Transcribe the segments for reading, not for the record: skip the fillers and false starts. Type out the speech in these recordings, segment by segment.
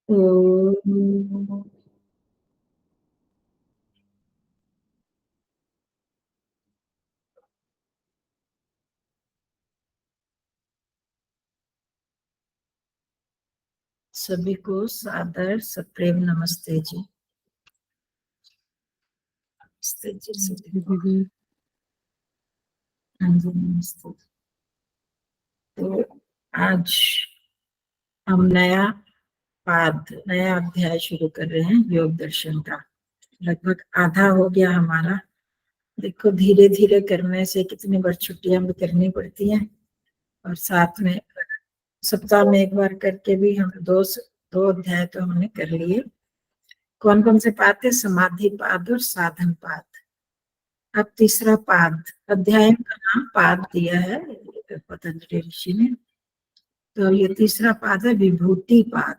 ओम। सभी को सादर सप्रेम नमस्ते जी। नमस्ते जी सभी को। हाँ जी नमस्ते। तो आज हम नया अध्याय शुरू कर रहे हैं योग दर्शन का। लगभग आधा हो गया हमारा। देखो धीरे धीरे करने से कितनी बार छुट्टियां भी करनी पड़ती हैं, और साथ में सप्ताह में एक बार करके भी हम दो अध्याय तो हमने कर लिए। कौन कौन से पाद थे? समाधि पाद और साधन पाद। अब तीसरा पाद, अध्याय का नाम पाद दिया है पतंजलि ऋषि ने। तो ये तीसरा पाद है विभूति पाद।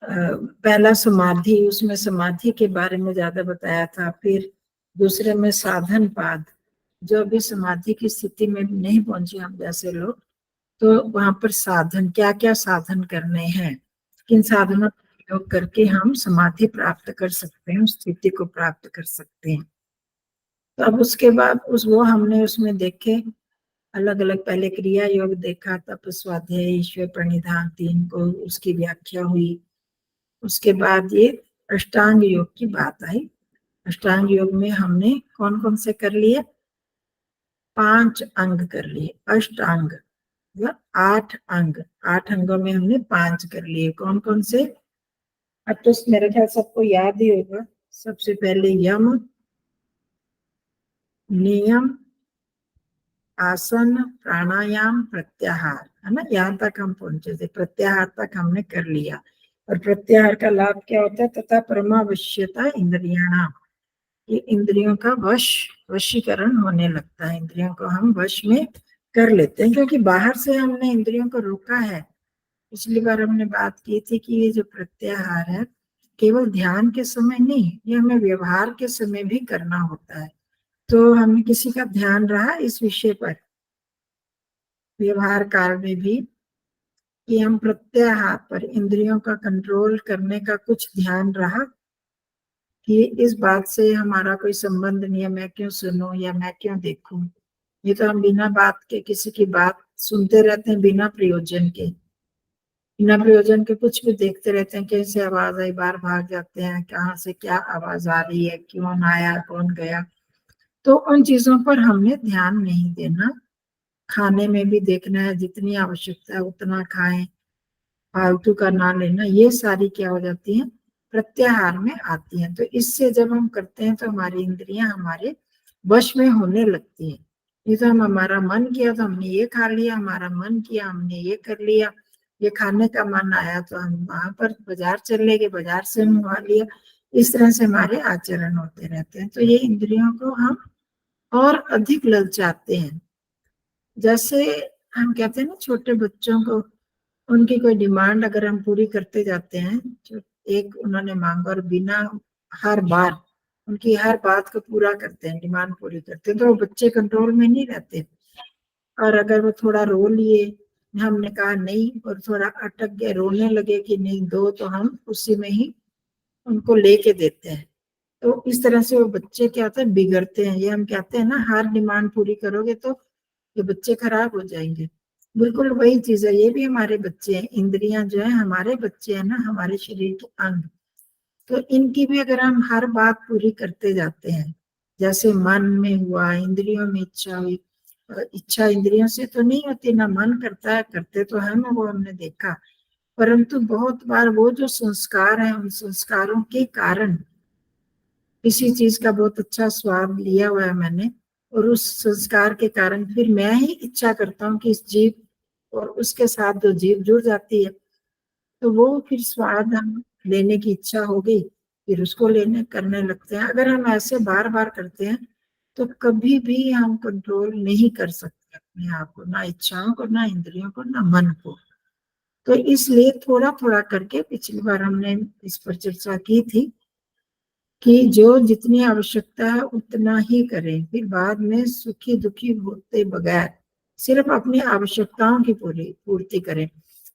पहला समाधि, उसमें समाधि के बारे में ज्यादा बताया था। फिर दूसरे में साधन पाद, जो अभी समाधि की स्थिति में नहीं पहुंचे हम जैसे लोग, तो वहां पर साधन, क्या क्या साधन करने हैं, किन साधनों का उपयोग करके हम समाधि प्राप्त कर सकते हैं, उस स्थिति को प्राप्त कर सकते हैं। तो अब उसके बाद वो हमने उसमें देखे अलग अलग। पहले क्रिया योग देखा, तप स्वाध्याय ईश्वर प्रणिधान 3 को उसकी व्याख्या हुई। उसके बाद ये अष्टांग योग की बात आई। अष्टांग योग में हमने कौन कौन से कर लिए? 5 अंग कर लिए। अष्टांग मतलब 8 अंग। 8 अंगों में हमने 5 कर लिए। कौन कौन से? अब तो मेरे ख्याल सबको याद ही होगा। सबसे पहले यम, नियम, आसन, प्राणायाम, प्रत्याहार, है ना। यहाँ तक हम पहुंचे थे, प्रत्याहार तक हमने कर लिया। और प्रत्याहार का लाभ क्या होता है? तथा परमावश्यता इंद्रियाणाम, ये इंद्रियों का वशीकरण होने लगता है। इंद्रियों को हम वश में कर लेते हैं, क्योंकि बाहर से हमने इंद्रियों को रोका है। पिछली बार हमने बात की थी कि ये जो प्रत्याहार है केवल ध्यान के समय नहीं, ये हमें व्यवहार के समय भी करना होता है। तो हमें किसी का ध्यान रहा इस विषय पर व्यवहार काल में भी, कि हम प्रत्याहार पर इंद्रियों का कंट्रोल करने का कुछ ध्यान रहा, कि इस बात से हमारा कोई संबंध नहीं है, मैं क्यों सुनूं या मैं क्यों देखूं। ये तो हम बिना बात के किसी की बात सुनते रहते हैं, बिना प्रयोजन के कुछ भी देखते रहते हैं। कैसे आवाज आई, बाहर भाग जाते हैं, कहाँ से क्या आवाज आ रही है, क्यों आया, कौन गया। तो उन चीजों पर हमने ध्यान नहीं देना। खाने में भी देखना है, जितनी आवश्यकता है उतना खाएं, फालतू का ना लेना। ये सारी क्या हो जाती है? प्रत्याहार में आती हैं। तो इससे जब हम करते हैं तो हमारी इंद्रियां हमारे वश में होने लगती हैं। ये तो हम, हमारा मन किया तो हमने ये खा लिया, हमारा मन किया हमने ये कर लिया। ये खाने का मन आया तो हम वहां पर बाजार चले गए, बाजार से मंगवा लिया। इस तरह से हमारे आचरण होते रहते हैं। तो ये इंद्रियों को हम और अधिक ललचाते हैं। जैसे हम कहते हैं ना, छोटे बच्चों को उनकी कोई डिमांड अगर हम पूरी करते जाते हैं, जो एक उन्होंने मांगा, और बिना हर बार उनकी हर बात को पूरा करते हैं, डिमांड पूरी करते हैं, तो वो बच्चे कंट्रोल में नहीं रहते। और अगर वो थोड़ा रो लिए, हमने कहा नहीं, और थोड़ा अटक गए, रोने लगे कि नहीं दो, तो हम उसी में ही उनको लेके देते हैं। तो इस तरह से वो बच्चे क्या होता है, बिगड़ते हैं। ये हम कहते हैं ना, हर डिमांड पूरी करोगे तो ये बच्चे खराब हो जाएंगे। बिल्कुल वही चीज है, ये भी हमारे बच्चे हैं। इंद्रियां जो है हमारे बच्चे हैं ना, हमारे शरीर के अंग। तो इनकी भी अगर हम हर बात पूरी करते जाते हैं, जैसे मन में हुआ, इंद्रियों में इच्छा हुई। इच्छा इंद्रियों से तो नहीं होती ना, मन करता है, करते तो है ना, वो हमने देखा। परंतु बहुत बार वो जो संस्कार है, उन संस्कारों के कारण, किसी चीज का बहुत अच्छा स्वाद लिया हुआ है मैंने, और उस संस्कार के कारण फिर मैं ही इच्छा करता हूँ कि इस जीव और उसके साथ जो जीव जुड़ जाती है, तो वो फिर स्वाद हम लेने की इच्छा हो गई, फिर उसको लेने करने लगते हैं। अगर हम ऐसे बार बार करते हैं तो कभी भी हम कंट्रोल नहीं कर सकते अपने आप को, ना इच्छाओं को, ना इंद्रियों को, ना मन को। तो इसलिए थोड़ा थोड़ा करके, पिछली बार हमने इस पर चर्चा की थी कि जो जितनी आवश्यकता है उतना ही करें, फिर बाद में सुखी दुखी होते बगैर सिर्फ अपनी आवश्यकताओं की पूर्ति करें।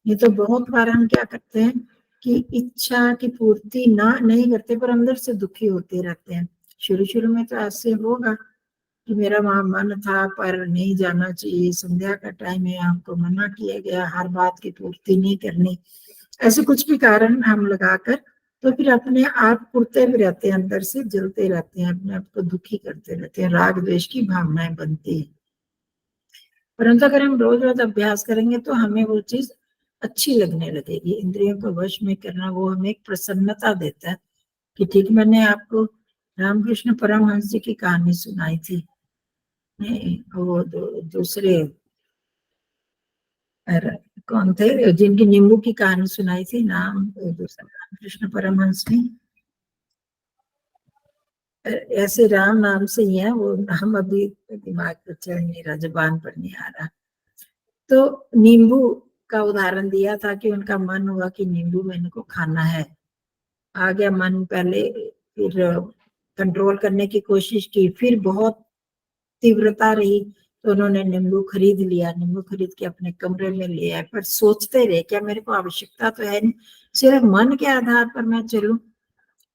ये तो बहुत बार हम क्या करते हैं कि इच्छा की पूर्ति ना नहीं करते पर अंदर से दुखी होते रहते हैं। शुरू शुरू में तो ऐसे होगा कि मेरा वहां मन था पर नहीं जाना चाहिए, संध्या का टाइम है, आपको मना किया गया, हर बात की पूर्ति नहीं करनी, ऐसे कुछ भी कारण हम लगाकर तो फिर अपने आप कुड़ते भी रहते हैं, अंदर से जलते रहते हैं, अपने आप को दुखी करते रहते हैं, राग द्वेष की भावनाएं बनती है। परंतु अगर हम रोज रोज अभ्यास करेंगे तो हमें वो चीज अच्छी लगने लगेगी। इंद्रियों को वश में करना वो हमें एक प्रसन्नता देता है कि ठीक, मैंने आपको रामकृष्ण परमहंस जी की कहानी सुनाई थी, वो दूसरे कौन थे जिनकी नींबू की कहानी सुनाई थी, नाम दूसरा रामकृष्ण परमहंस ने, ऐसे राम नाम से ही है वो नाम, अभी दिमाग पर चढ़ नहीं रहा, जुबान पर नहीं आ रहा। तो नींबू का उदाहरण दिया था कि उनका मन हुआ कि नींबू मैंने को खाना है, आ गया मन पहले, फिर कंट्रोल करने की कोशिश की, फिर बहुत तीव्रता रही तो उन्होंने नींबू खरीद लिया, नींबू खरीद के अपने कमरे में ले आए, पर सोचते रहे क्या मेरे को आवश्यकता तो है नहीं, सिर्फ मन के आधार पर मैं चलूं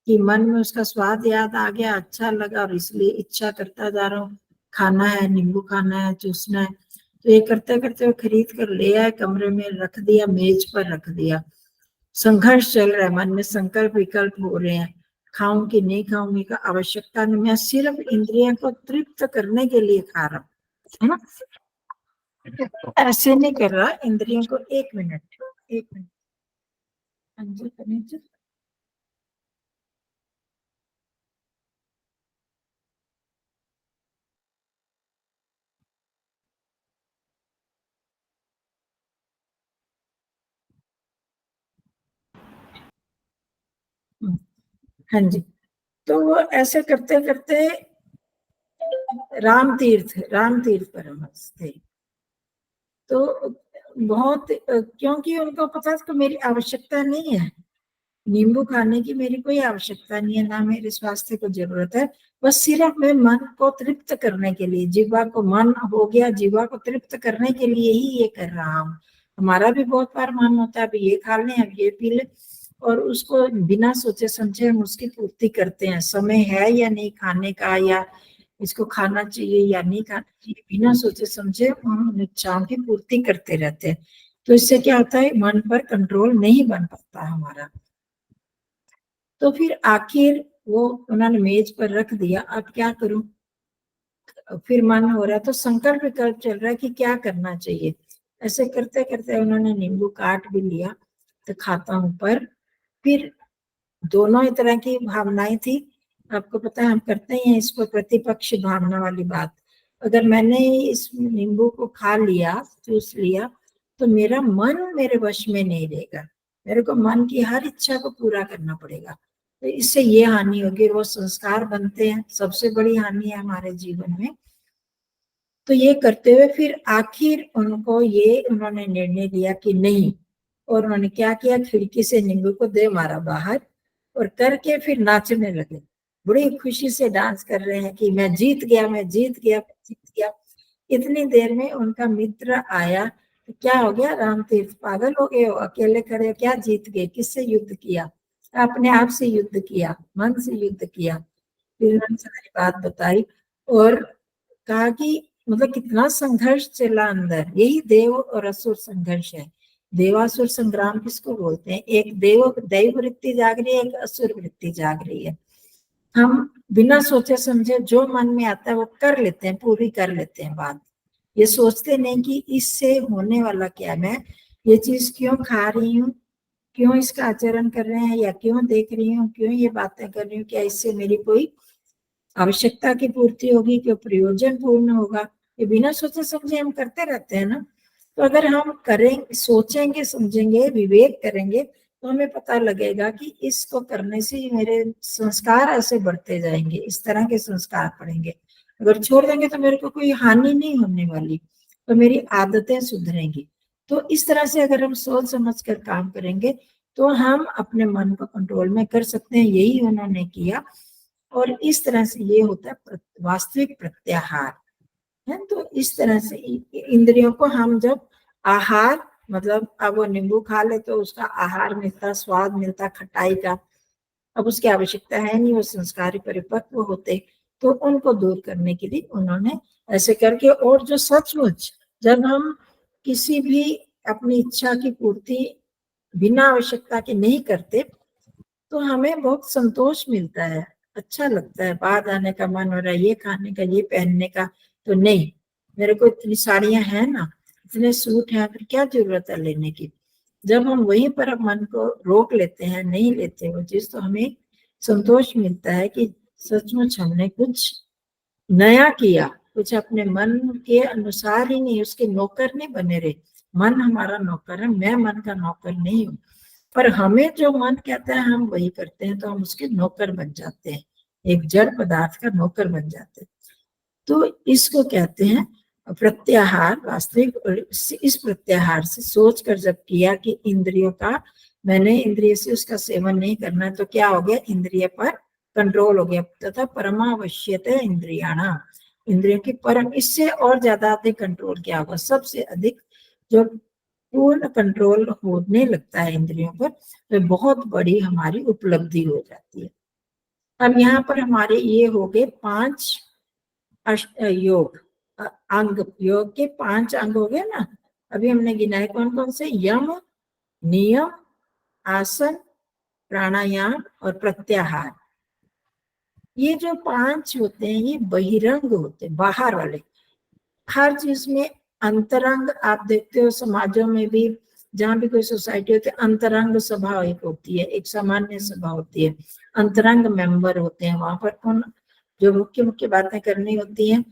कि मन में उसका स्वाद याद आ गया, अच्छा लगा और इसलिए इच्छा करता जा रहा हूँ, खाना है, नींबू खाना है, चूसना है। तो ये करते करते वो खरीद कर ले आए, कमरे में रख दिया, मेज पर रख दिया, संघर्ष चल रहा है, मन में संकल्प विकल्प हो रहे हैं, खाऊं कि नहीं खाऊंगी का आवश्यकता नहीं, मैं सिर्फ इंद्रियों को तृप्त करने के लिए खा रहा हूँ, है ना। ऐसे नहीं कर रहा, इंद्रियों को, एक मिनट, एक मिनट, अंजल फर्नीचर, हाँ जी। तो वो ऐसे करते करते राम तीर्थ परमहंस थे, तो बहुत क्योंकि उनको पता था कि मेरी आवश्यकता नहीं है, नींबू खाने की मेरी कोई आवश्यकता नहीं है, ना मेरे स्वास्थ्य को जरूरत है, बस सिर्फ मैं मन को तृप्त करने के लिए, जीवा को, मन हो गया जीवा को तृप्त करने के लिए ही ये कर रहा हूँ। हमारा भी बहुत बार मन होता है, अब ये खा लें, अब ये पी ले, और उसको बिना सोचे समझे हम उसकी पूर्ति करते हैं, समय है या नहीं खाने का, या इसको खाना चाहिए या नहीं खाना चाहिए, बिना सोचे समझे हम इच्छाओं की पूर्ति करते रहते हैं। तो इससे क्या होता है, मन पर कंट्रोल नहीं बन पाता हमारा। तो फिर आखिर वो उन्होंने मेज पर रख दिया, अब क्या करूं, फिर मन हो रहा है, तो संकल्प विकल्प चल रहा है कि क्या करना चाहिए। ऐसे करते करते उन्होंने नींबू काट भी लिया, तो खाता हूं, पर फिर दोनों ही तरह की भावनाएं थी। आपको पता है हम करते हैं इसको प्रतिपक्ष भावना वाली बात, अगर मैंने इस नींबू को खा लिया, चूस लिया, तो मेरा मन मेरे वश में नहीं रहेगा, मेरे को मन की हर इच्छा को पूरा करना पड़ेगा, तो इससे ये हानि होगी, वो संस्कार बनते हैं, सबसे बड़ी हानि है हमारे जीवन में। तो ये करते हुए फिर आखिर उनको ये उन्होंने निर्णय लिया कि नहीं, और उन्होंने क्या किया, खिड़की से नींबू को दे मारा बाहर, और करके फिर नाचने लगे, बड़ी खुशी से डांस कर रहे हैं कि मैं जीत गया, मैं जीत गया, मैं जीत गया। इतनी देर में उनका मित्र आया, तो क्या हो गया, राम तीर्थ पागल हो गए हो, अकेले खड़े हो, क्या जीत गए, किससे युद्ध किया, अपने आप से युद्ध किया, मन से युद्ध किया। फिर उन्होंने सारी बात बताई और कहा कि मतलब कितना संघर्ष चला अंदर, यही देव और असुर संघर्ष है। देवासुर संग्राम किसको बोलते हैं, एक दैव वृत्ति जाग रही है, एक असुर वृत्ति जाग रही है। हम बिना सोचे समझे जो मन में आता है वो कर लेते हैं, पूरी कर लेते हैं बात, ये सोचते नहीं कि इससे होने वाला क्या, मैं ये चीज क्यों खा रही हूँ, क्यों इसका आचरण कर रहे हैं, या क्यों देख रही हूँ, क्यों ये बातें कर रही हूँ, क्या इससे मेरी कोई आवश्यकता की पूर्ति होगी, क्यों प्रयोजन पूर्ण होगा, ये बिना सोचे समझे हम करते रहते हैं ना। तो अगर हम करें, सोचेंगे, समझेंगे, विवेक करेंगे, तो हमें पता लगेगा कि इसको करने से मेरे संस्कार ऐसे बढ़ते जाएंगे, इस तरह के संस्कार पड़ेंगे, अगर छोड़ देंगे तो मेरे को कोई हानि नहीं होने वाली, तो मेरी आदतें सुधरेंगी। तो इस तरह से अगर हम सोच समझ कर काम करेंगे तो हम अपने मन को कंट्रोल में कर सकते हैं, यही उन्होंने किया। और इस तरह से ये होता है वास्तविक प्रत्याहार, है। तो इस तरह से इंद्रियों को हम जब आहार मतलब अब वो नींबू खा ले तो उसका आहार मिलता, स्वाद मिलता खटाई का, अब उसकी आवश्यकता है नहीं, वो संस्कारी परिपक्व होते, तो उनको दूर करने के लिए उन्होंने ऐसे करके। और जो सचमुच जब हम किसी भी अपनी इच्छा की पूर्ति बिना आवश्यकता के नहीं करते तो हमें बहुत संतोष मिलता है, अच्छा लगता है, बाहर आने का मन हो रहा है, ये खाने का, ये पहनने का, तो नहीं, मेरे को इतनी साड़ियां हैं ना, इतने सूट हैं, फिर क्या जरूरत है लेने की। जब हम वहीं पर मन को रोक लेते हैं, नहीं लेते वो चीज, तो हमें संतोष मिलता है कि सचमुच हमने कुछ नया किया, कुछ अपने मन के अनुसार ही नहीं, उसके नौकर नहीं बने रहे। मन हमारा नौकर है, मैं मन का नौकर नहीं हूँ, पर हमें जो मन कहता है हम वही करते हैं, तो हम उसके नौकर बन जाते हैं, एक जड़ पदार्थ का नौकर बन जाते हैं। तो इसको कहते हैं प्रत्याहार। वास्तविक इस प्रत्याहार से सोच कर जब किया कि इंद्रियों का, मैंने इंद्रिय से उसका सेवन नहीं करना, तो क्या हो गया, इंद्रिय पर कंट्रोल हो गया। तथा परमावश्यते इंद्रियाणा, इंद्रियों की परम, इससे और ज्यादा अधिक कंट्रोल क्या होगा, सबसे अधिक जो पूर्ण कंट्रोल होने लगता है इंद्रियों पर, तो बहुत बड़ी हमारी उपलब्धि हो जाती है। अब यहाँ पर हमारे ये हो गए 5 योग अंग, योग के 5 अंग हो गए ना। अभी हमने गिनाए कौन कौन से, यम, नियम, आसन, प्राणायाम और प्रत्याहार। ये जो 5 होते हैं ये बहिरंग होते हैं, बाहर वाले। हर चीज में अंतरंग आप देखते हो, समाजों में भी जहां भी कोई सोसाइटी होती है, अंतरंग सभा एक होती है, एक सामान्य सभा होती है, अंतरंग मेंबर होते हैं, वहां पर उन जो मुख्य मुख्य बातें करनी होती हैं,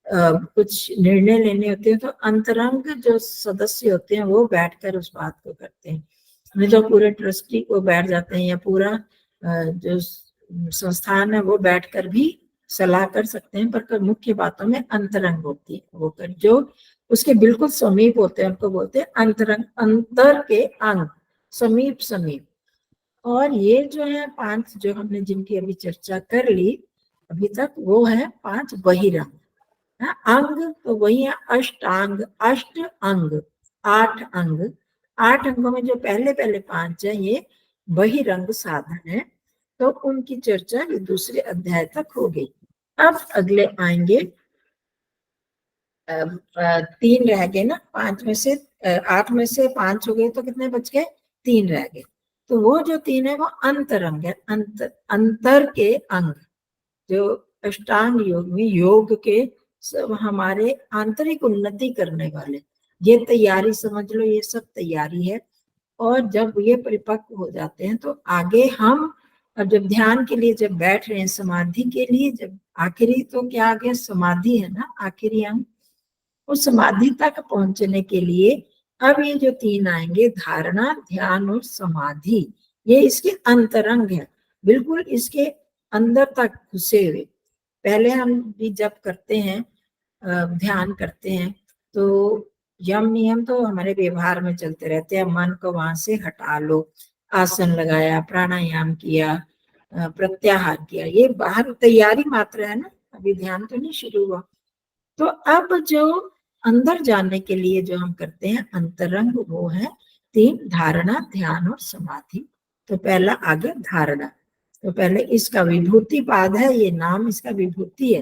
कुछ निर्णय लेने होते हैं, तो अंतरंग जो सदस्य होते हैं वो बैठकर उस बात को करते हैं। नहीं तो पूरे ट्रस्टी को बैठ जाते हैं, या पूरा जो संस्थान है वो बैठकर भी सलाह कर सकते हैं, पर मुख्य बातों में अंतरंग होती है वो कर, जो उसके बिल्कुल समीप होते हैं, उनको बोलते हैं अंतरंग, अंतर के अंग, समीप समीप। और ये जो है 5 जो हमने जिनकी अभी चर्चा कर ली अभी तक, वो है 5 बहिरंग। अंग तो वही है अष्टांग, अष्ट अंग, 8 अंग। 8 अंगों में जो पहले पहले 5 है ये बहिरंग साधन है, तो उनकी चर्चा ये दूसरे अध्याय तक हो गई। अब अगले आएंगे 3 रह गए ना, 5 में से 8 में से 5 हो गए, तो कितने बच गए, 3 रह गए। तो वो जो 3 है वो अंतरंग है, अंतर के अंग, जो अष्टांग योग में योग के सब हमारे आंतरिक उन्नति करने वाले, ये तैयारी समझ लो, ये सब तैयारी है। और जब ये परिपक्व हो जाते हैं तो आगे हम, अब जब ध्यान के लिए जब बैठ रहे हैं, समाधि के लिए, जब आखिरी तो क्या आ गया, समाधि है ना आखिरी अंग, उस समाधि तक पहुंचने के लिए अब ये जो 3 आएंगे, धारणा, ध्यान और समाधि, ये इसके अंतरंग है, बिल्कुल इसके अंदर तक घुसे हुए। पहले हम भी जब करते हैं, ध्यान करते हैं, तो यम नियम तो हमारे व्यवहार में चलते रहते हैं, मन को वहां से हटा लो, आसन लगाया, प्राणायाम किया, प्रत्याहार किया, ये बाहर तैयारी मात्र है ना, अभी ध्यान तो नहीं शुरू हुआ। तो अब जो अंदर जाने के लिए जो हम करते हैं अंतरंग, वो है 3, धारणा, ध्यान और समाधि। तो पहला आ गया धारणा। तो पहले इसका विभूति पाद है, ये नाम इसका विभूति है,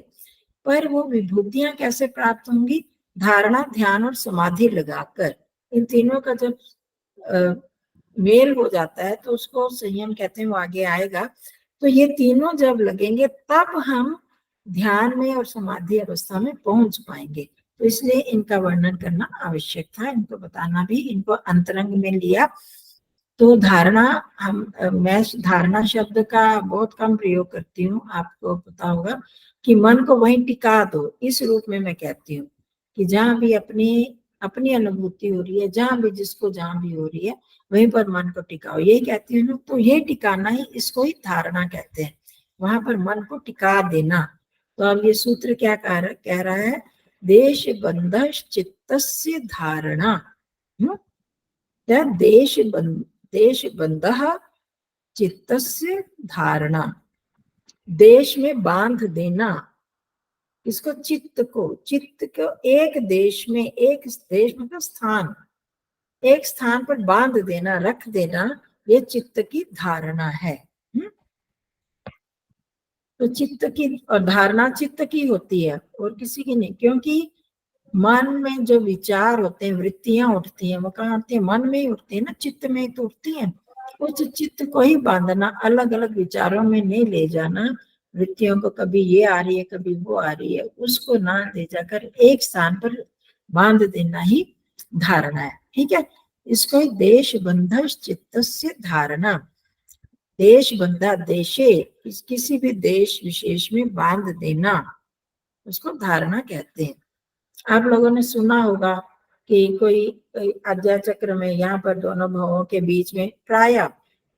पर वो विभूतियां कैसे प्राप्त होंगी, धारणा, ध्यान और समाधि लगाकर। इन तीनों का जब मेल हो जाता है तो उसको संयम कहते हैं, वो आगे आएगा। तो ये तीनों जब लगेंगे तब हम ध्यान में और समाधि अवस्था में पहुंच पाएंगे। तो इसलिए इनका वर्णन करना आवश्यक था, इनको बताना भी, इनको अंतरंग में लिया। तो धारणा, मैं धारणा शब्द का बहुत कम प्रयोग करती हूँ, आपको पता होगा कि मन को वहीं टिका दो, इस रूप में मैं कहती हूँ कि जहां भी अपनी अपनी अनुभूति हो रही है, जहां भी जिसको जहां भी हो रही है वहीं पर मन को टिकाओ, यही कहती हूँ। तो ये टिकाना ही, इसको ही धारणा कहते हैं, वहां पर मन को टिका देना। तो अब ये सूत्र क्या कह रहा है, देश बंध चित्तस्य धारणा, देश बंध चित्तस्य धारणा, देश में बांध देना इसको, चित्त को एक देश में, एक देश मतलब स्थान, एक स्थान पर बांध देना, रख देना, ये चित्त की धारणा है। तो चित्त की धारणा चित्त की होती है और किसी की नहीं, क्योंकि मन में जो विचार होते हैं, वृत्तियां उठती हैं, वो कहाँ उठती है? मन में ही उठती है ना, चित्त में तो उठती है। उस चित्त को ही बांधना, अलग अलग विचारों में नहीं ले जाना, वृत्तियों को कभी ये आ रही है कभी वो आ रही है, उसको ना ले जाकर एक स्थान पर बांध देना ही धारणा है। ठीक है, इसको देश बंध चित्तस्य धारणा, देश बंधा देशे, किसी भी देश विशेष में बांध देना, उसको धारणा कहते हैं। आप लोगों ने सुना होगा कि कोई आज्ञा चक्र में यहाँ पर दोनों भावों के बीच में, प्राय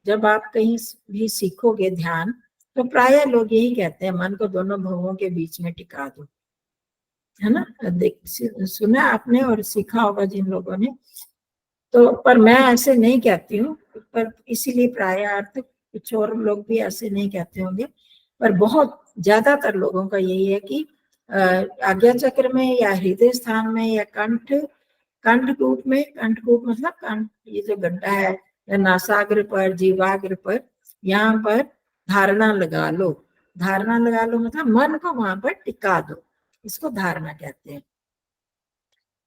जब आप कहीं भी सीखोगे ध्यान, तो प्राय लोग यही कहते हैं, मन को दोनों भावों के बीच में टिका दो, है ना? सुना आपने और सीखा होगा जिन लोगों ने। तो पर मैं ऐसे नहीं कहती हूँ, पर इसीलिए प्राय अर्थ, कुछ और लोग भी ऐसे नहीं कहते होंगे, पर बहुत ज्यादातर लोगों का यही है कि आज्ञा चक्र में या हृदय स्थान में या कंठकूट में, कंठकूट मतलब कंठ, ये जो गड्ढा है, या नासाग्र पर, जीवाग्र पर, यहाँ पर धारणा लगा लो। धारणा लगा लो मतलब मन को वहां पर टिका दो, इसको धारणा कहते हैं।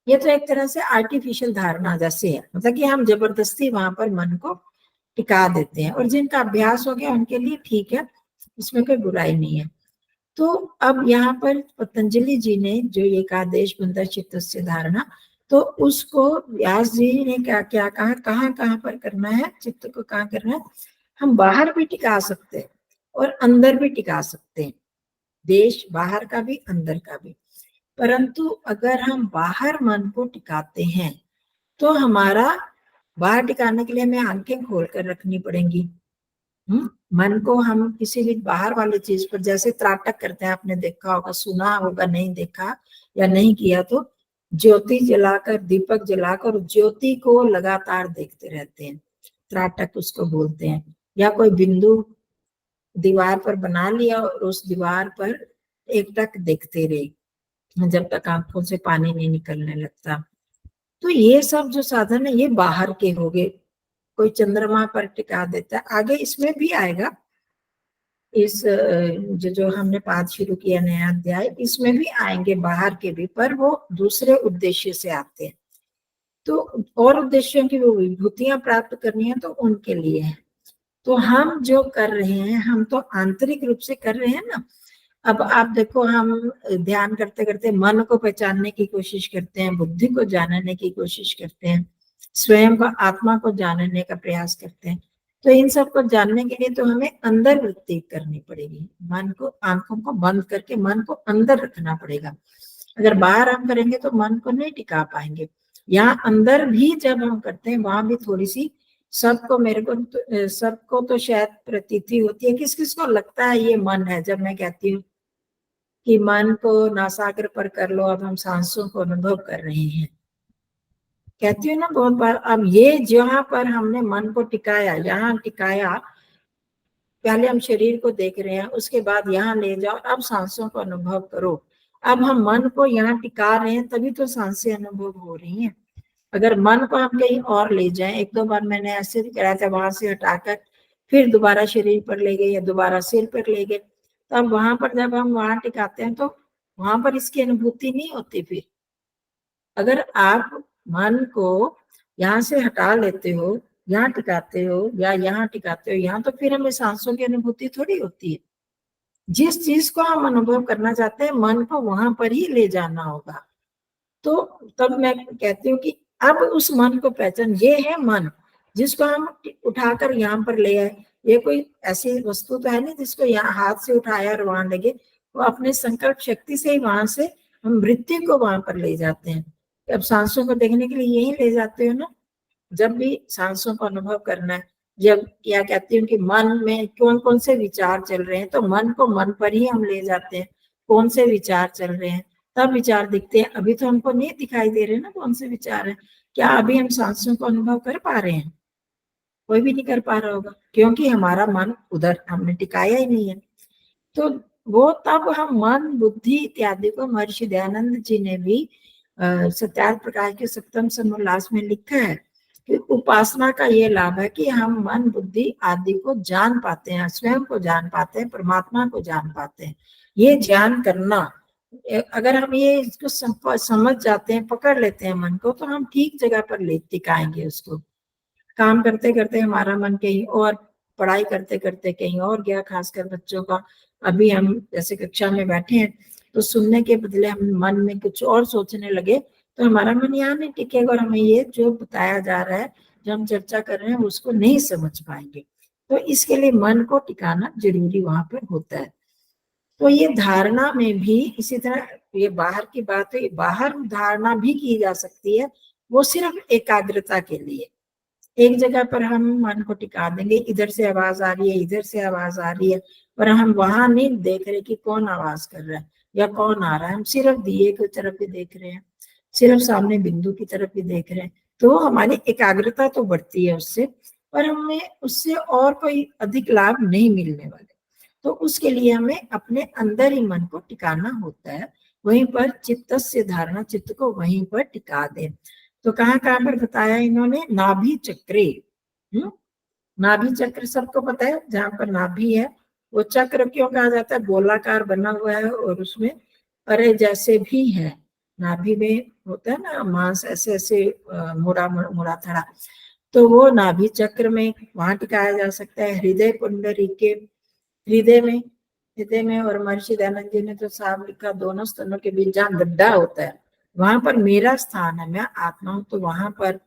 ये तो एक तरह से आर्टिफिशियल धारणा जैसे है, मतलब कि हम जबरदस्ती वहां पर मन को टिका देते हैं, और जिनका अभ्यास हो गया उनके लिए ठीक है, इसमें कोई बुराई नहीं है। तो अब यहाँ पर पतंजलि जी ने जो ये कहा देश बंधा चित्तस्य धारणा, तो उसको व्यास जी ने क्या क्या कहा, कहाँ पर करना है चित्त को, कहाँ करना है? हम बाहर भी टिका सकते हैं और अंदर भी टिका सकते हैं, देश बाहर का भी अंदर का भी। परंतु अगर हम बाहर मन को टिकाते हैं तो हमारा बाहर टिकाने के लिए हमें आंखें खोल कर रखनी पड़ेंगी। मन को हम किसी भी बाहर वाली चीज पर जैसे त्राटक करते हैं, आपने देखा होगा, सुना होगा, नहीं देखा या नहीं किया तो ज्योति जलाकर, दीपक जलाकर ज्योति को लगातार देखते रहते हैं, त्राटक उसको बोलते हैं। या कोई बिंदु दीवार पर बना लिया और उस दीवार पर एकटक देखते रहे जब तक आंखों से पानी नहीं निकलने लगता। तो ये सब जो साधन है ये बाहर के हो गए। कोई चंद्रमा पर टिका देता है, आगे इसमें भी आएगा, इस जो हमने पाठ शुरू किया नया अध्याय, इसमें भी आएंगे बाहर के भी, पर वो दूसरे उद्देश्य से आते हैं। तो और उद्देश्यों की वो विभूतियां प्राप्त करनी है तो उनके लिए है। तो हम जो कर रहे हैं, हम तो आंतरिक रूप से कर रहे हैं ना। अब आप देखो, हम ध्यान करते करते मन को पहचानने की कोशिश करते हैं, बुद्धि को जानने की कोशिश करते हैं, स्वयं को, आत्मा को जानने का प्रयास करते हैं। तो इन सब को जानने के लिए तो हमें अंदर वृत्ति करनी पड़ेगी, मन को, आंखों को बंद करके मन को अंदर रखना पड़ेगा। अगर बाहर हम करेंगे तो मन को नहीं टिका पाएंगे। यहाँ अंदर भी जब हम करते हैं, वहां भी थोड़ी सी, सबको, मेरे को तो, सबको तो शायद प्रतीति होती है, किस किस को लगता है ये मन है। जब मैं कहती हूँ कि मन को नासाग्र पर कर लो, अब हम सांसों को अनुभव कर रहे हैं, कहती हूँ ना बहुत बार। अब ये जहां पर हमने मन को टिकाया, यहाँ टिकाया, पहले हम शरीर को देख रहे हैं, उसके बाद यहाँ ले जाओ, अब सांसों को अनुभव करो। अब हम मन को यहाँ टिका रहे हैं तभी तो सांसें अनुभव हो रही हैं। अगर मन को हम कहीं और ले जाएं, एक दो बार मैंने ऐसे भी कराया था, वहां से हटाकर फिर दोबारा शरीर पर ले गए या दोबारा सिर पर ले गए, तब वहां पर जब हम वहां टिकाते हैं तो वहां पर इसकी अनुभूति नहीं होती। फिर अगर आप मन को यहाँ से हटा लेते हो, यहाँ टिकाते हो या यहाँ टिकाते हो यहाँ, तो फिर हमें सांसों की अनुभूति थोड़ी होती है। जिस चीज को हम अनुभव करना चाहते हैं, मन को वहां पर ही ले जाना होगा। तो तब मैं कहती हूँ कि अब उस मन को पहचान, ये है मन जिसको हम उठाकर यहाँ पर ले आए। ये कोई ऐसी वस्तु तो है नहीं जिसको यहाँ हाथ से उठाया और वहां लगे, वो अपने संकल्प शक्ति से ही वहां से हम वृत्ति को वहां पर ले जाते हैं। अब सांसों को देखने के लिए यही ले जाते हो ना, जब भी सांसों को अनुभव करना है। जब क्या कहती हूँ कि मन में कौन कौन से विचार चल रहे हैं, तो मन को मन पर ही हम ले जाते हैं, कौन से विचार चल रहे हैं, तब विचार दिखते हैं। अभी तो हमको नहीं दिखाई दे रहे ना कौन से विचार है। क्या अभी हम सांसों को अनुभव कर पा रहे हैं? कोई भी नहीं कर पा रहा होगा, क्योंकि हमारा मन उधर हमने टिकाया ही नहीं है। तो वो तब हम मन, बुद्धि इत्यादि को, महर्षि दयानंद जी ने भी सत्यार्थ प्रकाश के सप्तम समोल्लास में लिखा है कि उपासना का ये लाभ है कि हम मन बुद्धि आदि को जान पाते हैं, स्वयं को जान पाते हैं, परमात्मा को जान पाते हैं। ये ज्ञान करना, अगर हम ये इसको समझ जाते हैं, पकड़ लेते हैं मन को, तो हम ठीक जगह पर ले टिकाएंगे उसको। काम करते करते हमारा मन कहीं और, पढ़ाई करते करते कहीं और गया, खासकर बच्चों का। अभी हम जैसे कक्षा में बैठे हैं तो सुनने के बदले हम मन में कुछ और सोचने लगे, तो हमारा मन यहाँ नहीं टिकेगा और हमें ये जो बताया जा रहा है, जो हम चर्चा कर रहे हैं, उसको नहीं समझ पाएंगे। तो इसके लिए मन को टिकाना जरूरी वहां पर होता है। तो ये धारणा में भी इसी तरह, ये बाहर की बात है, बाहर धारणा भी की जा सकती है, वो सिर्फ एकाग्रता के लिए। एक जगह पर हम मन को टिका देंगे, इधर से आवाज आ रही है, इधर से आवाज आ रही है, पर हम वहां नहीं देख रहे कि कौन आवाज कर रहा है या कौन आ रहा है। हम सिर्फ दिए की तरफ भी देख रहे हैं, सिर्फ सामने बिंदु की तरफ भी देख रहे हैं, तो हमारी एकाग्रता तो बढ़ती है उससे, पर हमें उससे और कोई अधिक लाभ नहीं मिलने वाले। तो उसके लिए हमें अपने अंदर ही मन को टिकाना होता है। वहीं पर चित्त से धारणा, चित्त को वहीं पर टिका दे। तो कहाँ कहाँ पर बताया इन्होंने, नाभि चक्रे। नाभि चक्र सबको पता है, जहां पर नाभि है वो चक्र क्यों कहा जाता है, गोलाकार बना हुआ है और उसमें अरे जैसे भी है, नाभि में होता है ना मांस, ऐसे ऐसे मुड़ा मुड़ा थड़ा, तो वो नाभि चक्र में वहां टिकाया जा सकता है। हृदय पुंडरी के, हृदय में और महर्षि दयानंद जी ने तो साफ लिखा, दोनों स्तनों के बीच जहाँ गड्ढा होता है वहां पर मेरा स्थान है, मैं आत्मा हूं, तो वहां पर।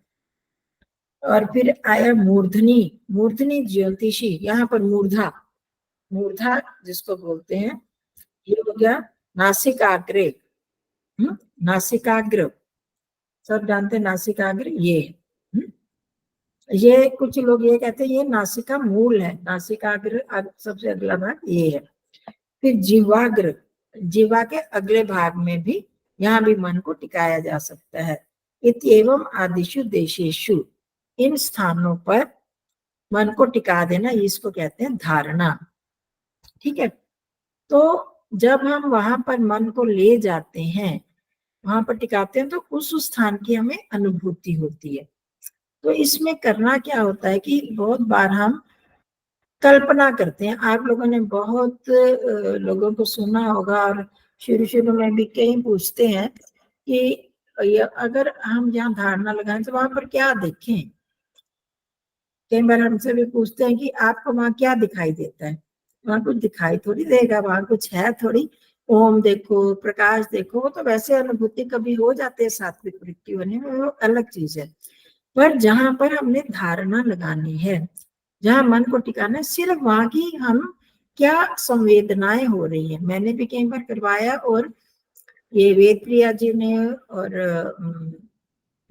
और फिर आया मूर्धनी, मूर्धनी ज्योतिषी, यहाँ पर मूर्धा, मूर्धा जिसको बोलते हैं, ये हो गया नासिकाग्रे। नासिकाग्र, सब जानते हैं नासिकाग्र ये है। ये कुछ लोग ये कहते हैं ये नासिका मूल है, नासिकाग्र सबसे अगला भाग ये है। फिर जीवाग्र, जीवा के अगले भाग में भी, यहाँ भी मन को टिकाया जा सकता है। इत्येवम आदिशु देशेशु, इन स्थानों पर मन को टिका देना, इसको कहते हैं धारणा। ठीक है, तो जब हम वहां पर मन को ले जाते हैं, वहां पर टिकाते हैं, तो उस स्थान की हमें अनुभूति होती है। तो इसमें करना क्या होता है कि बहुत बार हम कल्पना करते हैं। आप लोगों ने बहुत लोगों को सुना होगा, और शुरू शुरू में भी कई पूछते हैं कि अगर हम यहाँ धारणा लगाएं तो वहां पर क्या देखें। कई बार हमसे भी पूछते हैं कि आपको वहां क्या दिखाई देता है। वहां कुछ दिखाई थोड़ी देगा, वहां कुछ है थोड़ी। ओम देखो, प्रकाश देखो, वो तो वैसे अनुभूति कभी हो जाते हैं सात्विक वृत्ति होने में, वो अलग चीज है। पर जहां पर हमने धारणा लगानी है, जहां मन को टिकाना है, सिर्फ वहां की हम क्या संवेदनाएं हो रही है। मैंने भी कई बार करवाया, और ये वेद प्रिया जी ने और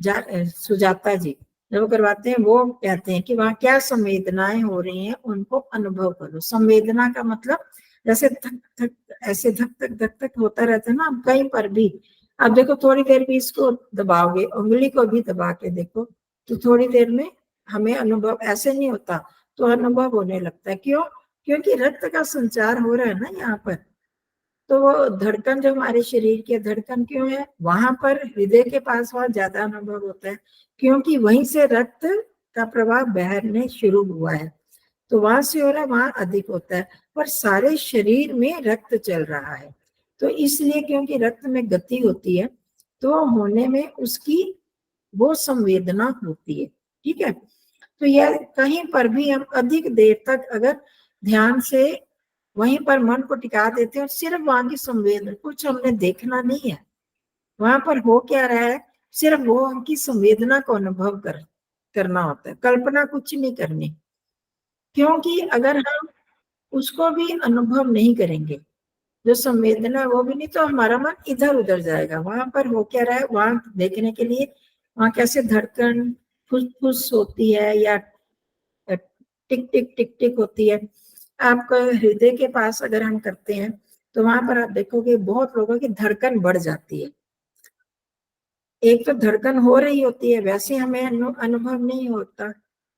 सुजाता जी जब करवाते हैं, वो कहते हैं कि वहां क्या संवेदनाएं हो रही हैं उनको अनुभव करो। संवेदना का मतलब जैसे धक धक, ऐसे धक धक होता रहता है ना, कहीं पर भी। अब देखो थोड़ी देर भी इसको दबाओगे, उंगली को भी दबा के देखो, तो थोड़ी देर में हमें अनुभव ऐसे नहीं होता, तो अनुभव होने लगता है। क्यों? क्योंकि रक्त का संचार हो रहा है ना यहाँ पर। तो वो धड़कन जो हमारे शरीर की धड़कन क्यों है, वहां पर हृदय के पास वहां ज्यादा अनुभव होता है, क्योंकि वहीं से रक्त का प्रवाह बहने शुरू हुआ है, तो वहां से हो रहा है, वहां अधिक होता है। पर सारे शरीर में रक्त चल रहा है, तो इसलिए क्योंकि रक्त में गति होती है, तो होने में उसकी वो संवेदना होती है। ठीक है, तो यह कहीं पर भी हम अधिक देर तक अगर ध्यान से वहीं पर मन को टिका देते हैं, और सिर्फ वहां की संवेदना, कुछ हमने देखना नहीं है, वहां पर हो क्या रहा है, सिर्फ वो उनकी संवेदना को अनुभव करना होता है, कल्पना कुछ नहीं करनी। क्योंकि अगर हम उसको भी अनुभव नहीं करेंगे, जो संवेदना है वो भी नहीं, तो हमारा मन इधर उधर जाएगा। वहां पर हो क्या रहा है, वहां देखने के लिए, वहां कैसे धड़कन फुस होती है या टिक टिक टिक टिक होती है। आपका हृदय के पास अगर हम करते हैं, तो वहां पर आप देखोगे बहुत लोगों की धड़कन बढ़ जाती है। एक तो धड़कन हो रही होती है, वैसे हमें अनुभव नहीं होता,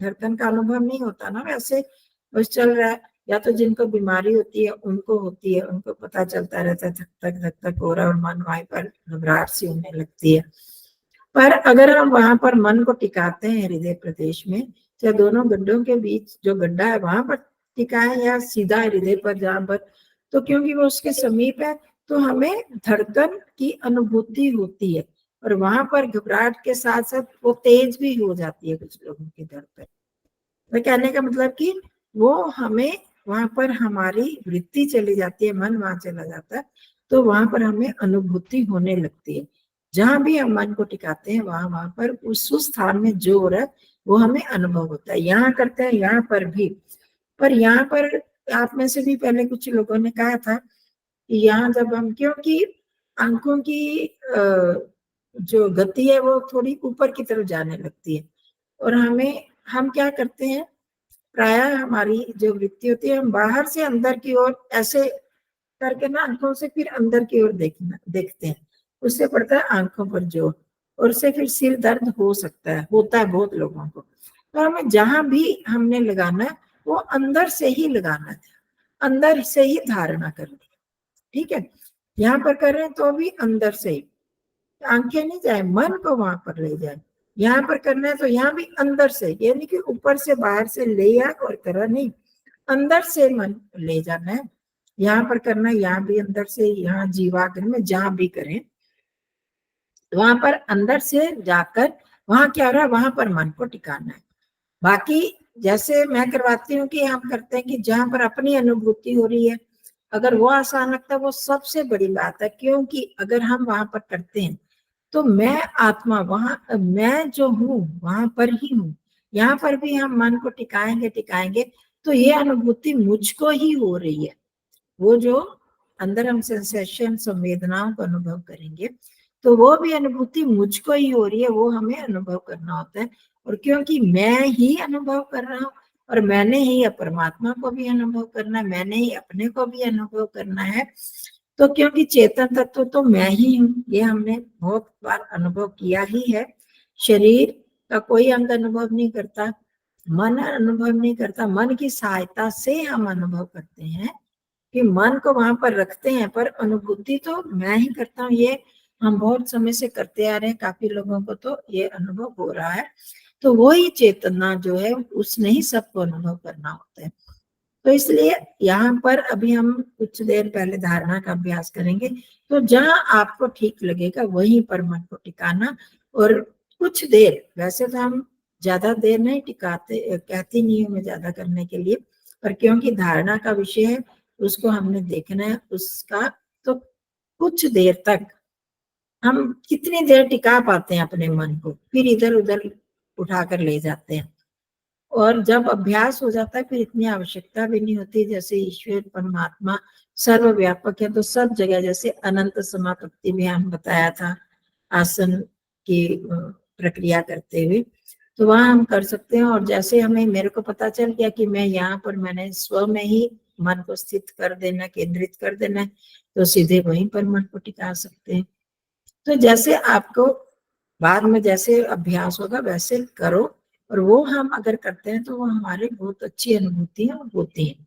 धड़कन का अनुभव नहीं होता ना वैसे, बस चल रहा है। या तो जिनको बीमारी होती है उनको होती है, उनको पता चलता रहता है धक धक हो रहा है, और मन वहीं पर घबराहट सी होने लगती है। पर अगर हम वहां पर मन को टिकाते हैं हृदय प्रदेश में, चाहे दोनों गड्ढों के बीच जो गड्ढा है वहां पर टिकाए या सीधा हृदय पर जहां पर, तो क्योंकि वो उसके समीप है तो हमें धड़कन की अनुभूति होती है, और वहां पर घबराहट के साथ साथ वो तेज भी हो जाती है कुछ लोगों की धड़कन। मैं कहने का मतलब कि वो हमें वहां पर हमारी वृत्ति चली जाती है, मन वहां चला जाता है, तो वहां पर हमें अनुभूति होने लगती है। जहां भी हम मन को टिकाते हैं वहां पर उस स्थान में जो हो रहा है वो हमें अनुभव होता है। यहाँ करते हैं यहाँ पर भी, पर यहाँ पर आप में से भी पहले कुछ लोगों ने कहा था कि यहाँ जब हम, क्योंकि आंखों की जो गति है वो थोड़ी ऊपर की तरफ जाने लगती है, और हम क्या करते हैं, प्राय हमारी जो वृत्ति होती है हम बाहर से अंदर की ओर ऐसे करके ना आंखों से फिर अंदर की ओर देखते हैं, उससे पड़ता है आंखों पर जोर, और उससे फिर सिर दर्द हो सकता है, होता है बहुत लोगों को। तो हमें जहां भी हमने लगाना है वो अंदर से ही लगाना है, अंदर से ही धारणा करनी है, ठीक है। यहाँ पर कर रहे हैं तो भी अंदर से ही, आंखें नहीं जाए, मन को वहां पर ले जाए। यहाँ पर करना है तो यहाँ भी अंदर से, ये नहीं कि ऊपर से बाहर से ले आ और करा, नहीं, अंदर से मन ले जाना है। यहाँ पर करना है, यहाँ भी अंदर से, यहाँ जीवाग्र में जहां भी करें वहां पर अंदर से जाकर वहां क्या हो रहा है वहां पर मन को टिकाना है। बाकी जैसे मैं करवाती हूँ कि हम करते हैं कि जहां पर अपनी अनुभूति हो रही है, अगर वो आसान लगता है वो सबसे बड़ी बात है, क्योंकि अगर हम वहां पर करते हैं तो मैं आत्मा वहां, मैं जो हूँ वहां पर ही हूँ। यहाँ पर भी हम मन को टिकाएंगे टिकाएंगे तो ये अनुभूति मुझको ही हो रही है। वो जो अंदर हम सेंसेशन संवेदनाओं को अनुभव करेंगे तो वो भी अनुभूति मुझको ही हो रही है, वो हमें अनुभव करना होता है। और क्योंकि मैं ही अनुभव कर रहा हूँ और मैंने ही परमात्मा को भी अनुभव करना है, मैंने ही अपने को भी अनुभव करना है, तो क्योंकि चेतन तत्व तो मैं ही हूँ, ये हमने बहुत बार अनुभव किया ही है। शरीर का कोई अंग अनुभव नहीं करता, मन अनुभव नहीं करता, मन की सहायता से हम अनुभव करते हैं कि मन को वहां पर रखते हैं, पर अनुभूति तो मैं ही करता हूँ। ये हम बहुत समय से करते आ रहे हैं, काफी लोगों को तो ये अनुभव हो रहा है। तो वो ही चेतना जो है उसने ही सबको अनुभव करना होता है। तो इसलिए यहाँ पर अभी हम कुछ देर पहले धारणा का अभ्यास करेंगे, तो जहां आपको ठीक लगेगा वहीं पर मन को टिकाना, और कुछ देर, वैसे तो हम ज्यादा देर नहीं टिकाते, कहती नहीं हूँ मैं ज्यादा करने के लिए, पर क्योंकि धारणा का विषय है उसको हमने देखना है उसका, तो कुछ देर तक हम कितनी देर टिका पाते हैं अपने मन को, फिर इधर उधर उठाकर ले जाते हैं। और जब अभ्यास हो जाता है फिर इतनी आवश्यकता भी नहीं होती, जैसे ईश्वर परमात्मा सर्वव्यापक है तो सब जगह, जैसे अनंत समापत्ति में हम बताया था आसन की प्रक्रिया करते हुए, तो वहां हम कर सकते हैं। और जैसे हमें, मेरे को पता चल गया कि मैं यहाँ पर, मैंने स्व में ही मन को स्थित कर देना, केंद्रित कर देना है, तो सीधे वहीं पर मन को टिका सकते हैं। तो जैसे आपको बाद में जैसे अभ्यास होगा वैसे करो, और वो हम अगर करते हैं तो वो हमारे बहुत अच्छी अनुभूतियां होती हैं।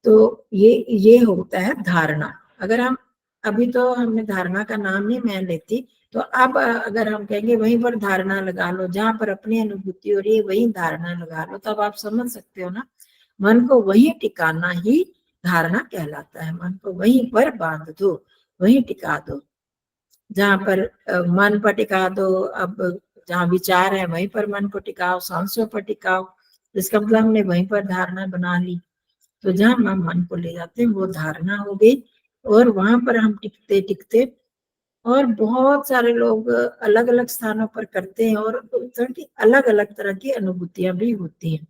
तो ये होता है धारणा। अगर हम, अभी तो हमने धारणा का नाम नहीं मैं लेती, तो अब अगर हम कहेंगे वहीं पर धारणा लगा लो, जहां पर अपनी अनुभूति हो रही है वहीं धारणा लगा लो, तब आप समझ सकते हो ना, मन को वहीं टिकाना ही धारणा कहलाता है। मन को वहीं पर बांध दो, वहीं टिका दो, जहां पर मन पर टिका दो। अब जहां विचार है वहीं पर मन को टिकाओ, सांसों पर टिकाओ, इसका मतलब हमने वहीं पर धारणा बना ली। तो जहां हम मन को ले जाते हैं वो धारणा हो गई, और वहां पर हम टिकते टिकते, और बहुत सारे लोग अलग अलग स्थानों पर करते हैं और अलग अलग तरह की अनुभूतियां भी होती हैं।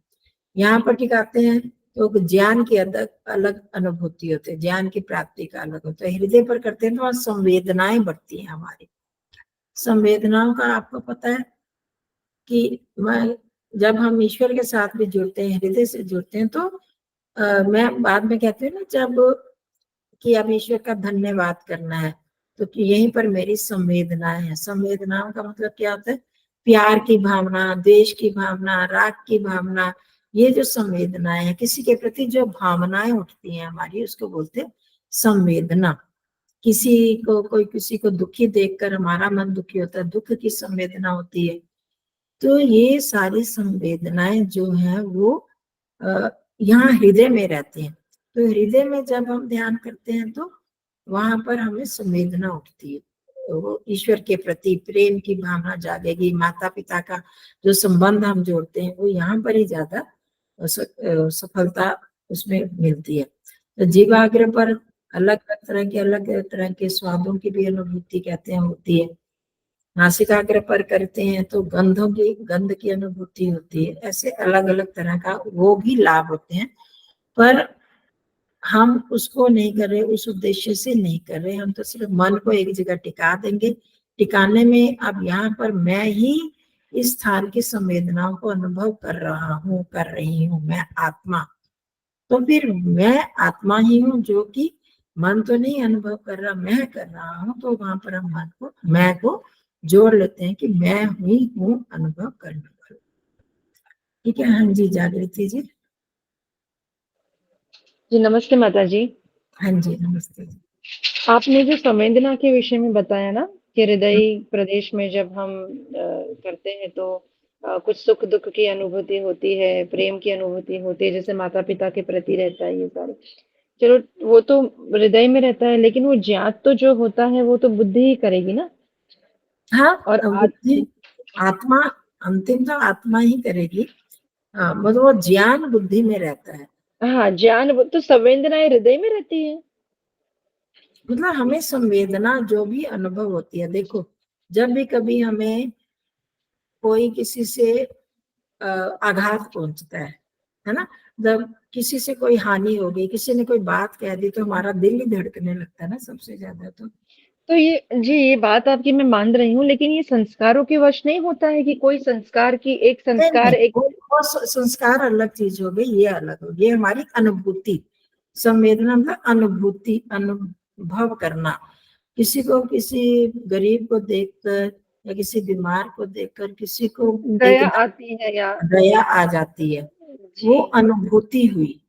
यहाँ पर टिकाते हैं तो ज्ञान की अलग अलग अनुभूति होती है, ज्ञान की प्राप्ति का अलग होता है। हृदय पर करते हैं तो वहां संवेदनाएं बढ़ती हैं हमारी। संवेदनाओं का आपको पता है कि मैं, जब हम ईश्वर के साथ भी जुड़ते हैं, हृदय से जुड़ते हैं, तो मैं बाद में कहती हूँ ना, जब कि अब ईश्वर का धन्यवाद करना है, तो कि यहीं पर मेरी संवेदनाएं हैं। संवेदनाओं का मतलब क्या होता है, प्यार की भावना, द्वेष की भावना, राग की भावना, ये जो संवेदनाएं हैं, किसी के प्रति जो भावनाएं उठती हैं हमारी, उसको बोलते हैं संवेदना। किसी को कोई किसी को दुखी देखकर हमारा मन दुखी होता है, दुख की संवेदना होती है। तो ये सारी संवेदनाएं जो है वो यहाँ हृदय में रहती हैं। तो हृदय में जब हम ध्यान करते हैं तो वहां पर हमें संवेदना उठती है, तो वो ईश्वर के प्रति प्रेम की भावना जागेगी। माता पिता का जो संबंध हम जोड़ते हैं वो यहाँ पर ही ज्यादा सफलता उसमें मिलती है। तो जीवाग्र पर अलग अलग तरह के स्वादों की भी अनुभूति कहते हैं होती है। नासिकाग्र पर करते हैं तो गंध की अनुभूति होती है। ऐसे अलग अलग तरह का वो भी लाभ होते हैं, पर हम उसको नहीं कर रहे, उस उद्देश्य से नहीं कर रहे। हम तो सिर्फ मन को एक जगह टिका देंगे। टिकाने में अब यहाँ पर मैं ही इस स्थान की संवेदनाओं को अनुभव कर रहा हूँ, कर रही हूँ, मैं आत्मा। तो फिर मैं आत्मा ही हूँ, जो कि मन तो नहीं अनुभव कर रहा, मैं कर रहा हूँ। तो वहां पर हम मन को, मैं को जोड़ लेते हैं कि मैं ही हूँ अनुभव करने वाला। ठीक है। हाँ जी, जागृति जी। जी नमस्ते माता जी। हाँ जी, नमस्ते जी। आपने जो संवेदना के विषय में बताया ना कि हृदय प्रदेश में जब हम करते हैं तो कुछ सुख दुख की अनुभूति होती है, प्रेम की अनुभूति होती है, जैसे माता पिता के प्रति रहता है ये सारे। चलो वो तो हृदय में रहता है, लेकिन वो ज्ञात तो जो होता है वो तो बुद्धि ही करेगी ना। हाँ, और बुद्धि, आत्मा, अंतिम तो आत्मा ही करेगी। हाँ, मतलब वो ज्ञान बुद्धि में रहता है। हाँ, ज्ञान वो तो संवेदनाएं हृदय में रहती है। मतलब हमें संवेदना जो भी अनुभव होती है, देखो जब भी कभी हमें कोई किसी से आघात पहुंचता है ना, जब किसी से कोई हानि हो गई, किसी ने कोई बात कह दी, तो हमारा दिल ही धड़कने लगता है ना सबसे ज्यादा। तो ये बात आपकी मैं मान रही हूँ, लेकिन ये संस्कारों के वश नहीं होता है कि कोई संस्कार की एक नहीं नहीं, संस्कार एक। वो संस्कार अलग चीज हो गई, ये अलग हो गई। ये हमारी अनुभूति, संवेदना मतलब अनुभूति, अनुभव करना। किसी को, किसी गरीब को देखकर या किसी बीमार को देखकर किसी को दया एकदम आती है या। दया आ जाती है, जी। वो अनुभूति हुई,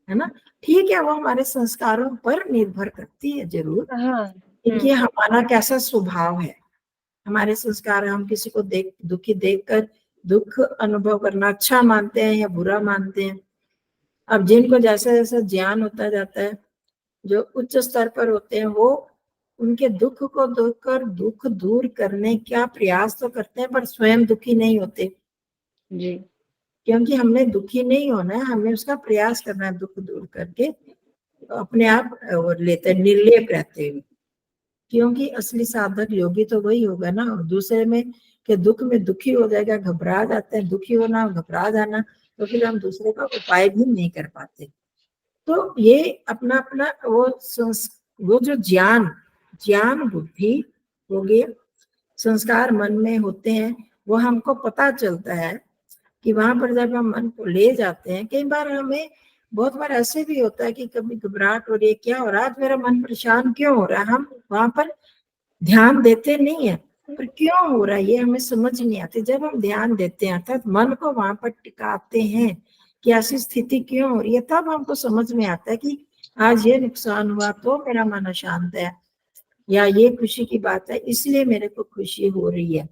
है ना। ठीक है, वो हमारे संस्कारों पर निर्भर करती है जरूर, हाँ। क्योंकि हमारा कैसा स्वभाव है। हमारे संस्कार, हम किसी को दुखी देखकर दुख अनुभव करना अच्छा मानते हैं या बुरा मानते हैं। अब जिनको जैसा जैसा ज्ञान होता जाता है, जो उच्च स्तर पर होते हैं, वो उनके दुख को देखकर दुख दूर करने का प्रयास तो करते हैं, पर स्वयं दुखी नहीं होते। जी। क्योंकि हमने दुखी नहीं होना है, हमें उसका प्रयास करना है दुख दूर करके अपने आप लेते निर्लेप रहते हुए। क्योंकि असली साधक योगी तो वही होगा ना। और दूसरे में के दुख में दुखी हो जाएगा, घबरा जाते हैं, दुखी होना, घबरा जाना, तो फिर हम दूसरे का उपाय भी नहीं कर पाते। तो ये अपना अपना वो जो ज्ञान, ज्ञान बुद्धि हो गया, संस्कार मन में होते हैं, वो हमको पता चलता है कि वहां पर जब हम मन को ले जाते हैं, कई बार हमें, बहुत बार ऐसे भी होता है कि कभी घबराहट हो रही है, क्या हो रहा है, आज मेरा मन परेशान क्यों हो रहा है, हम वहां पर ध्यान देते नहीं है, पर क्यों हो रहा है ये हमें समझ नहीं आती। जब हम ध्यान देते हैं, अर्थात मन को वहां पर टिकाते हैं कि ऐसी स्थिति क्यों हो रही है, तब हमको समझ में आता है कि आज ये नुकसान हुआ तो मेरा मन अशांत है, या ये खुशी की बात है इसलिए मेरे को खुशी हो रही है।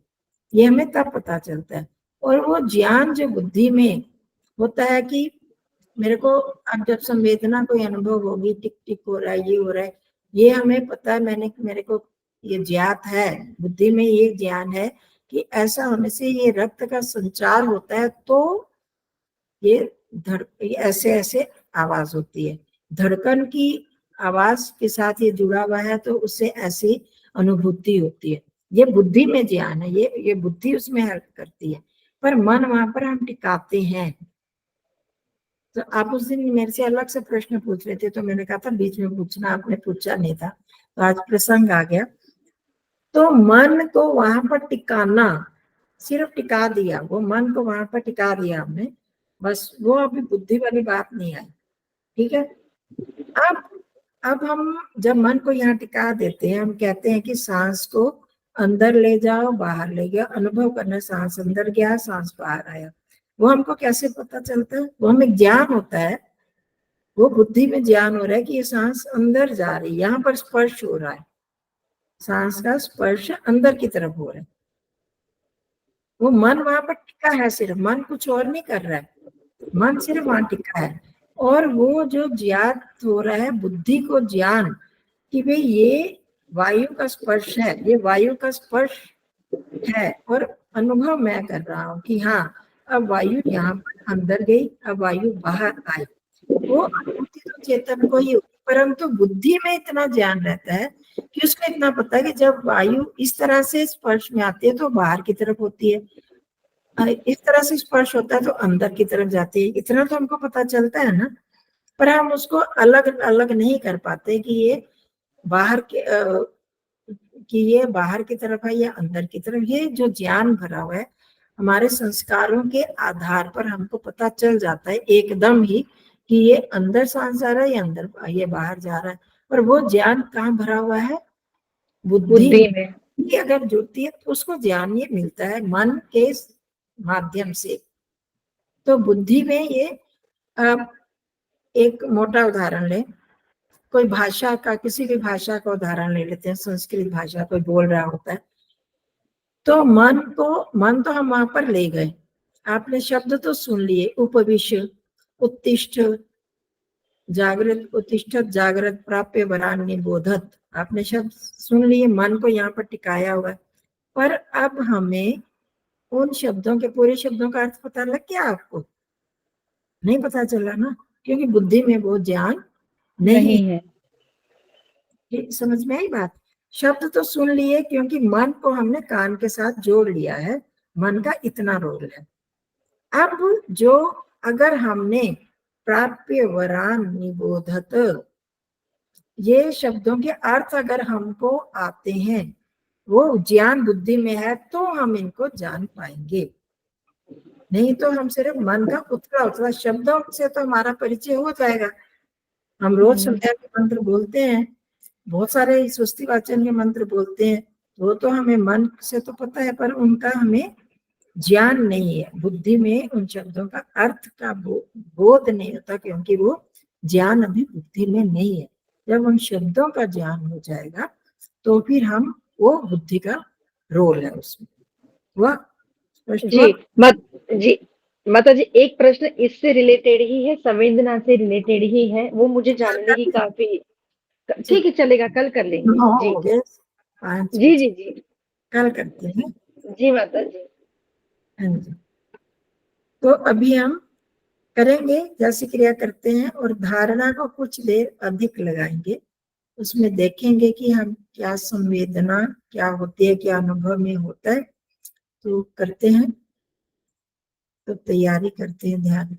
ये हमें तब पता चलता है। और वो ज्ञान जो बुद्धि में होता है कि मेरे को, अब जब संवेदना कोई अनुभव होगी, टिक टिक हो रहा है, ये हो रहा है, ये हमें पता है, मेरे को ये ज्ञात है, बुद्धि में ये ज्ञान है कि ऐसा होने से ये रक्त का संचार होता है, तो ये ऐसे ऐसे आवाज होती है। धड़कन की आवाज के साथ ये जुड़ा हुआ है, तो उससे ऐसी अनुभूति होती है। ये बुद्धि में ज्ञान है, ये बुद्धि उसमें हेल्प करती है, पर मन वहां पर हम टिकाते हैं। तो आप उस दिन मेरे से अलग से प्रश्न पूछ रहे थे, तो मैंने कहा था बीच में पूछना, आपने पूछा नहीं था, तो आज प्रसंग आ गया। तो मन को वहां पर टिकाना, सिर्फ टिका दिया, वो मन को वहां पर टिका दिया हमने, बस, वो अभी बुद्धि वाली बात नहीं आई। ठीक है। अब अब हम जब मन को यहाँ टिका देते हैं, हम कहते हैं कि सांस को अंदर ले जाओ, बाहर ले गया, अनुभव करना, सांस अंदर गया, सांस बाहर आया। वो हमको कैसे पता चलता है? वो हमें ज्ञान होता है वो बुद्धि में ज्ञान हो रहा है कि ये सांस अंदर जा रही है, यहाँ पर स्पर्श हो रहा है, सांस का स्पर्श अंदर की तरफ हो रहा है। वो मन वहां पर टिका है, सिर्फ मन कुछ और नहीं कर रहा है, मन सिर्फ वहां टिका है। और वो जो ज्ञात हो रहा है बुद्धि को ज्ञान कि भाई ये वायु का स्पर्श है, ये वायु का स्पर्श है, और अनुभव मैं कर रहा हूँ कि हाँ अब वायु यहाँ पर अंदर गई, अब वायु बाहर आई। वो अनुभूति तो चेतन को ही होगी, परंतु बुद्धि में इतना ज्ञान रहता है कि उसको इतना पता है कि जब वायु इस तरह से स्पर्श में आती है तो बाहर की तरफ होती है, इस तरह से स्पर्श होता है तो अंदर की तरफ जाती है। इतना तो हमको पता चलता है ना, पर हम उसको अलग अलग नहीं कर पाते कि ये बाहर के कि ये बाहर की तरफ है या अंदर की तरफ। ये जो ज्ञान भरा हुआ है हमारे संस्कारों के आधार पर हमको पता चल जाता है एकदम ही कि ये अंदर सांस जा रहा है या अंदर ये बाहर जा रहा है। पर वो ज्ञान कहाँ भरा हुआ है? बुद्धि में। की अगर जुड़ती है तो उसको ज्ञान ये मिलता है मन के माध्यम से। तो बुद्धि में ये एक मोटा उदाहरण ले, कोई भाषा का, किसी भी भाषा का उदाहरण ले लेते हैं, संस्कृत भाषा कोई बोल रहा होता है तो मन तो हम वहां पर ले गए, आपने शब्द तो सुन लिए, उपविश्य, उत्तिष्ठ, जागृत, उत्तिष्ठत, जागृत, प्राप्य, वरान्य, बोधत, आपने शब्द सुन लिए, मन को यहाँ पर टिकाया हुआ है। पर अब हमें उन शब्दों के, पूरे शब्दों का अर्थ पता लग गया आपको? नहीं पता चला ना, क्योंकि बुद्धि में वो ज्ञान नहीं है। है। समझ में आई बात? शब्द तो सुन लिए क्योंकि मन को हमने कान के साथ जोड़ लिया है, मन का इतना रोल है। अब जो अगर हमने प्राप्य, वरान, निबोधत, ये शब्दों के अर्थ अगर हमको आते हैं, वो ज्ञान बुद्धि में है तो हम इनको जान पाएंगे। नहीं तो हम सिर्फ मन का उतला उतला शब्दों से तो हमारा परिचय हो जाएगा। हम रोज संध्या के मंत्र बोलते हैं, बहुत सारे सुस्ति वाचन के मंत्र बोलते हैं, वो तो हमें मन से तो पता है, पर उनका हमें ज्ञान नहीं है। बुद्धि में उन शब्दों का अर्थ का बोध नहीं होता, क्योंकि वो ज्ञान अभी बुद्धि में नहीं है। जब उन शब्दों का ज्ञान हो जाएगा तो फिर हम, वो बुद्धि का रोल है उसमें। वह स्पष्ट हुआ? जी माता जी, एक प्रश्न इससे रिलेटेड ही है, संवेदना से रिलेटेड ही है, वो मुझे जानने की काफी। ठीक है, चलेगा, कल कर लेंगे। जी हो गए 5 जी बजे, जी जी कल करते हैं। जी माता जी। हाँ जी, तो अभी हम करेंगे जैसी क्रिया करते हैं, और धारणा को कुछ देर अधिक लगाएंगे, उसमें देखेंगे कि हम क्या संवेदना क्या होती है, क्या अनुभव में होता है। तो करते हैं, तो तैयारी करते हैं ध्यान की।